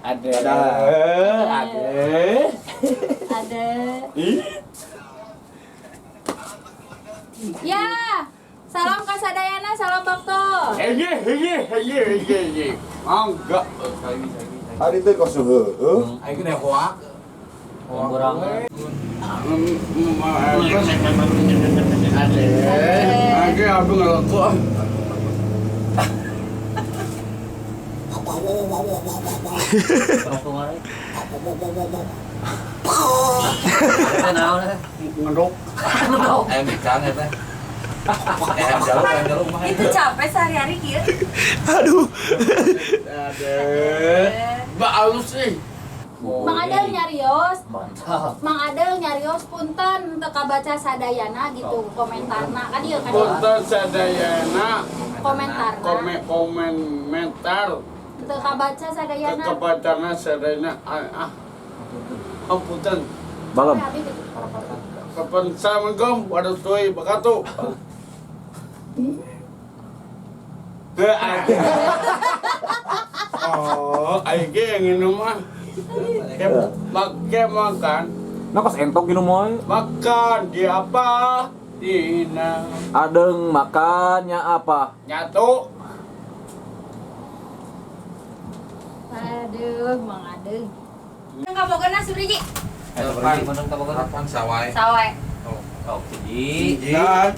Ada. Ya, salam Kasadayana, salam Bakto. Mangga. Hari itu kau suhu. Ayo kena hoak. Kurang. Ada. Ayo aku ngelakuk. Terus kemarin. Kenal deh. Ngeruk. Ayam ikan ya teh. Ayam jalur mah. Itu capek sehari-hari kieu. Aduh. Ada. Mbak halus sih. Mang Adel nyarios. Mantap. Mang Adel nyarios punten teu kabaca sadayana gitu komentarna. Kan ieu kan ieu. Punten sadayana. Komentarna. Komentar. Teu kabaca sadayana. Kepacarna sadayana. Punten. Malam. Kapan sama gom, waduh tuh, bakatu. Oh, ayo yang ini mah. Kayak makan. Nah pas entok gini moy. Makan di apa? Dina. Adeng makannya apa? Nyatu. Aduh, Mang Adel. Kabogeuna Subriji. Pergi mana kamu kan? Kapan sawai? Sawe. Oh, Ciji. Dan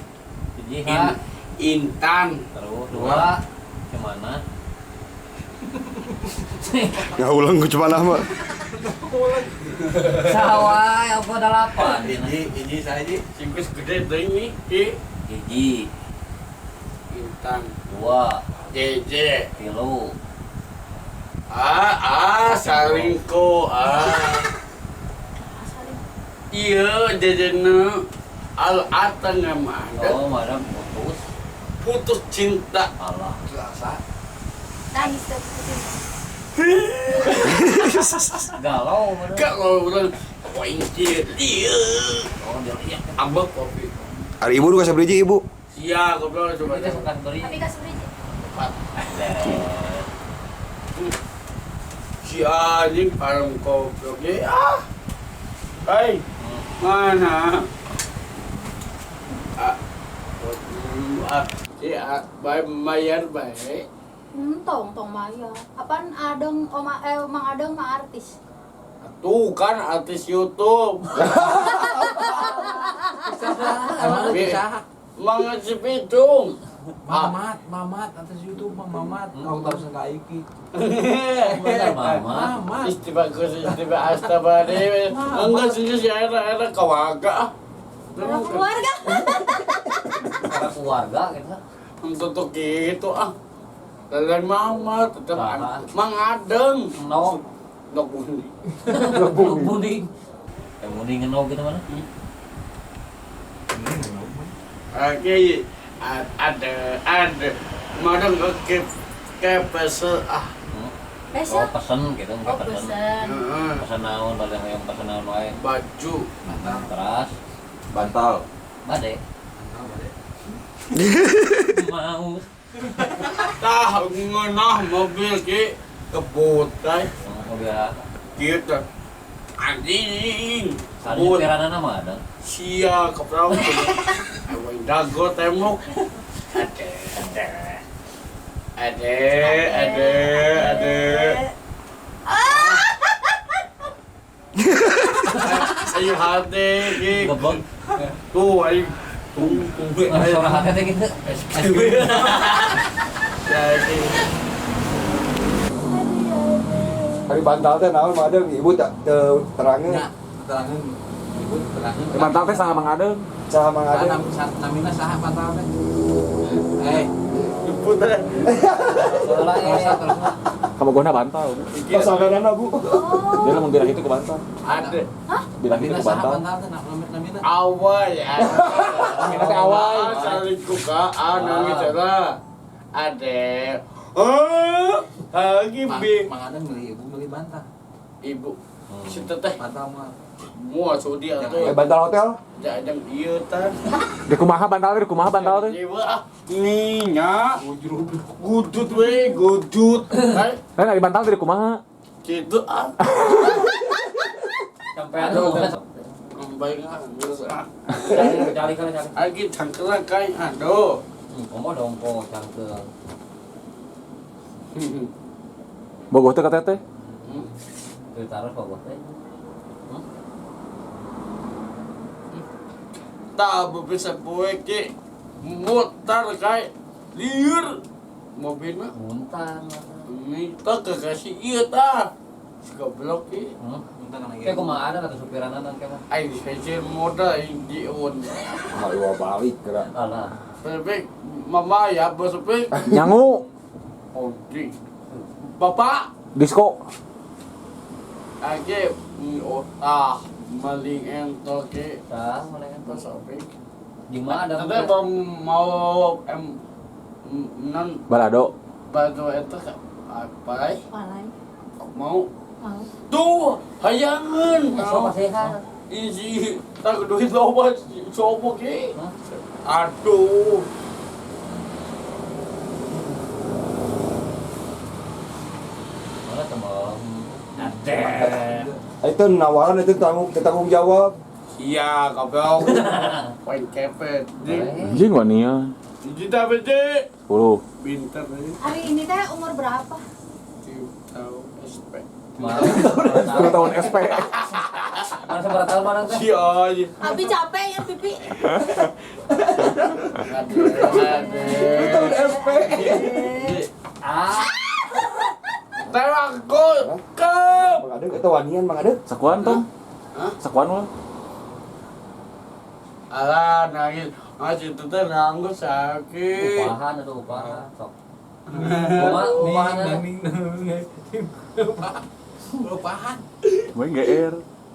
Ciji ha. Intan. Terus dua. Kemana? Nggak ulang gue cuma nama. Sawai apa 8? Ini saya ini. Singkus gede tuh ini. Ciji. Intan. 2. JJ. 3. Salingko. Iya, jadinya al-atan mah. Oh, madam putus. Putus cinta. Allah. Nangis teh putus. Galau madam. Gak ngobrol. Pointir. Iya. Oh, dia lihat. Ambek kopi. Hari ibu tuh kasih beri ibu. Iya, ngobrol coba. Kita suka beri. Tapi ka Subriji. Si anjing parang kopi. Oke. Hai. Mana? Bayar baik. Tong Maya. Apaan Adeng Mang Adeng mah artis. Tuh kan artis YouTube. Emang usaha. Mangajib itu. Mamat atas YouTube Mamat. Kau tahu sangka Iki. Benar mama. Mamat. Istiba astabari. Enggak sih era kawaga. Orang keluarga. Karena keluarga gitu. Untuk gitu Dan mama tetap Nah. Mang Adeng. No. Nok bundi. Muning. Muning ngeno gitu mana? Oke, ada. Madam oke pesel Oh, Besok. pesen gitu, enggak Oh, pesen. pesen. Pesen naon, balik yang pesen naon wae. Baju. Teras, Bantal. bade. Mau. Tah ngenah mobil ki kebut tay. Mobil apa? Gitu. Anjing. Sari Kebut. pirana nama ada. Sia keprau. Awang dago temok. Ada. Ayo hati ki. Gebon. Tuh ayo. Tunggu Suara hati gitu. Jadi Hari bantal teh naon mah adeng ibu tak terangnya. Terangin ibu terangin. Bantal teh sama Mang Adeng. Sama Mang Adeng. Namina saha batal teh. putar. Soalnya terus Kamu guna bantal. Pasanganana Bu. Dia lamun birah itu ke bantal. Ada. Birah itu Namina ke saha bantal. batal teh namina. Awal ya. Namina teh awal. Saling kuka, nami cara. Ada. Oh, lagi Mang Adeng beli ibu beli bantah. Ibu. Si teteh Bantah mah. mua sudi atuh. Bantal hotel. Jadang ieu tan. Di kumaha bantal teh, di kumaha bantal teh. Jiwa nya gudut we, gudut. Hai, Kan di bantal teh di kumaha. Gitu ah. Sampai ada Baik ah. cari kan cari. Lagi cangkelan kai aduh. Komo dompo cangkeung. Bogoh teh ka teteh. Teu taruh bogoh teh. Tak bisa poe ke mutar kai liur mobilnya Muntang. minta ke kasih iya tah goblok ki Kayak kumaha ada kata supiran nan kayak mah. ai spesial moda di on Malu balik gerak. Alah. bebek mama ya bos bebek Nyangu, oh di bapak disco. age otah maling ento ke Tah, mana kan bos bebek di mana ada tapi mau nan Balado. baju itu apa Palai. mau Mau. tuh hayangan Sok sehat. isi tak duit loba sopo ki Hah? aduh Mana teman? Ada. Itu nawaran itu tanggung jawab. iya goblok poin kepet Anjing wania. kita bede 10. pinter nih Hari ini teh umur berapa? tahu SP Mana? 10 tahun SP. Mana seberapa tahun mana teh? si aja Abi capek ya pipi. tahun SP Ah, tewakku kep Mang Adeg eta wanian Mang Adeg. Sakuan tong. Hah? Sakuan mah. alah nangis masih itu teh nanggu sakit upahan atau upahan sok. Upahan. Lupahan. Main GR.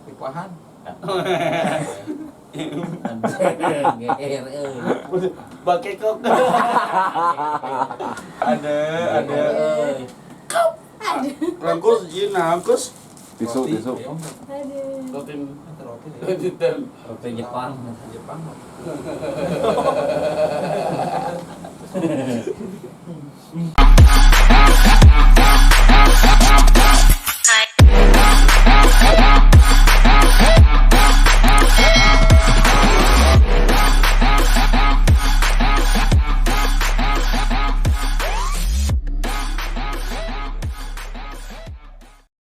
Lupahan. GR pakai kok ada rangkus jin rangkus Tisu. Aduh. rotin Roti. rotin Roti Jepang. Jepang.